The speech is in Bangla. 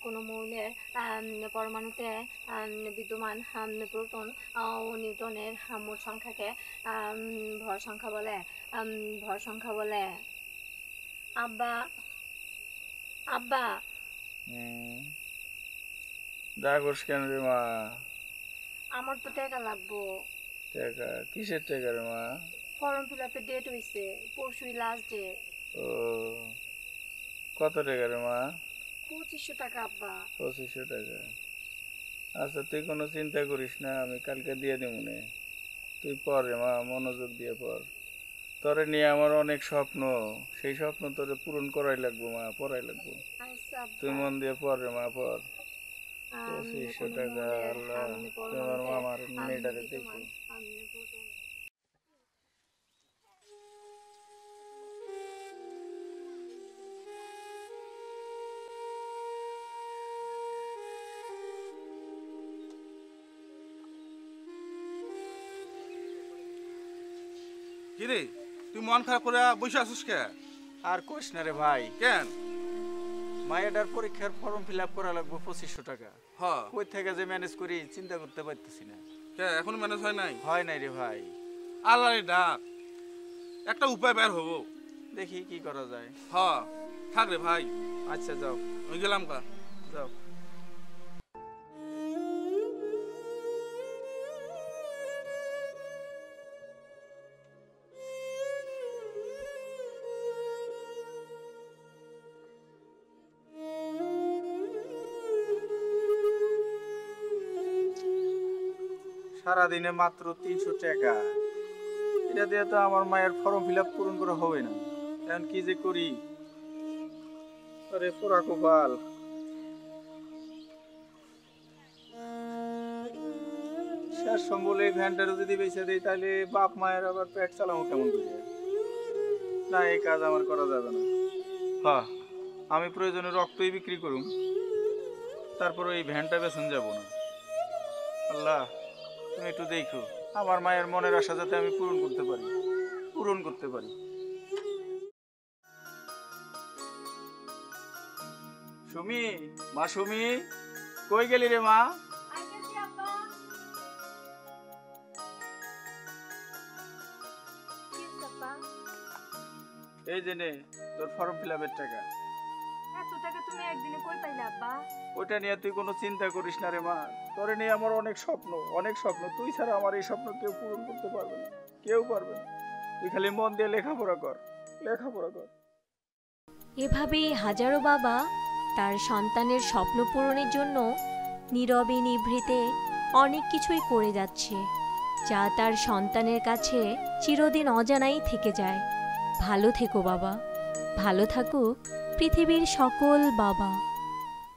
কোনো মৌলের পরমাণুতে বিদ্যমান প্রোটন ও নিউটনের মোট সংখ্যাকে ভর সংখ্যা বলে। আব্বা আব্বা জাগোস কেন রে মা? আমার তো টাকা লাগবো। টাকা? কিসের টাকা রে মা? ফর্ম ফিল আপের ডেট হইছে, পরশুই লাস্ট ডেট। ও, কত টাকা রে মা? 2500 টাকা আব্বা। 2500 টাকা? আচ্ছা, তুই কোনো চিন্তা করিস না, আমি কালকে দিয়ে দেবো নে। তুই পড় রে মা, মনোযোগ দিয়ে পড়। তোরে নিয়ে আমার অনেক স্বপ্ন, সেই স্বপ্ন তোরে পূরণ করাই লাগবো মা, পড়াই লাগবো। তুই মন দিয়ে পড় রে মা, পড়। 2500 টাকা? আল্লাহ, তোমার মামার মেয়েটারে দেখো। কিরে, তুই মন খারাপ করে বসে আছিস কে? আর কোশ না রে ভাই। কেন? মায়ের পরীক্ষার ফর্ম ফিল আপ করা লাগবে 2500 টাকা। হ্যাঁ, কই থেকে যে ম্যানেজ করি চিন্তা করতে পারতেছি না। কে এখন ম্যানেজ হয় নাই? হয় নাই রে ভাই। আল্লাহ ডাক, একটা উপায় বের হবো। দেখি কি করা যায়। হ্যাঁ, থাক রে ভাই। আচ্ছা যাও, আমি গেলাম কা। যাও। সারাদিনে মাত্র 300 টাকা, এটা দিয়ে তো আমার মায়ের ফর্ম ফিল আপ পূরণ করা হবে না। এখন কি যে করি, আরে পোড়া কপাল। শেষ সম্বলে এই ভ্যানটারও যদি বেঁচে দিই, তাহলে বাপ মায়ের আবার পেট চালাবো কেমন করে? না, এই কাজ আমার করা যাবে না। হ্যাঁ, আমি প্রয়োজনে রক্তই বিক্রি করুম, তারপর এই ভ্যানটা বেচন যাব না। আল্লাহ, তুমি একটু দেখো আমার মায়ের মনের আশা যাতে আমি পূরণ করতে পারি। সুমি, মা সুমি, কই গেলি রে মা? এই যে নে তোর ফর্ম ফিল আপের টাকা। এত টাকা তুমি একদিনে কই পাইলে আব্বা? ওইটা নিয়ে তুই কোনো চিন্তা করিস না রে মা। তোরে নিয়ে আমার অনেক স্বপ্ন। তুই ছাড়া আমার এই স্বপ্ন কেউ পূরণ করতে পারবে না, কেউ পারবে না। তুই খালি মন দিয়ে লেখাপড়া কর। এভাবেই হাজারো বাবা তার সন্তানের স্বপ্ন পূরণের জন্য নীরবে নিভৃতে অনেক কিছুই করে যাচ্ছে, যা তার সন্তানের কাছে চিরদিন অজানাই থেকে যায়। ভালো থেকো বাবা, ভালো থাকুক পৃথিবীর সকল বাবা।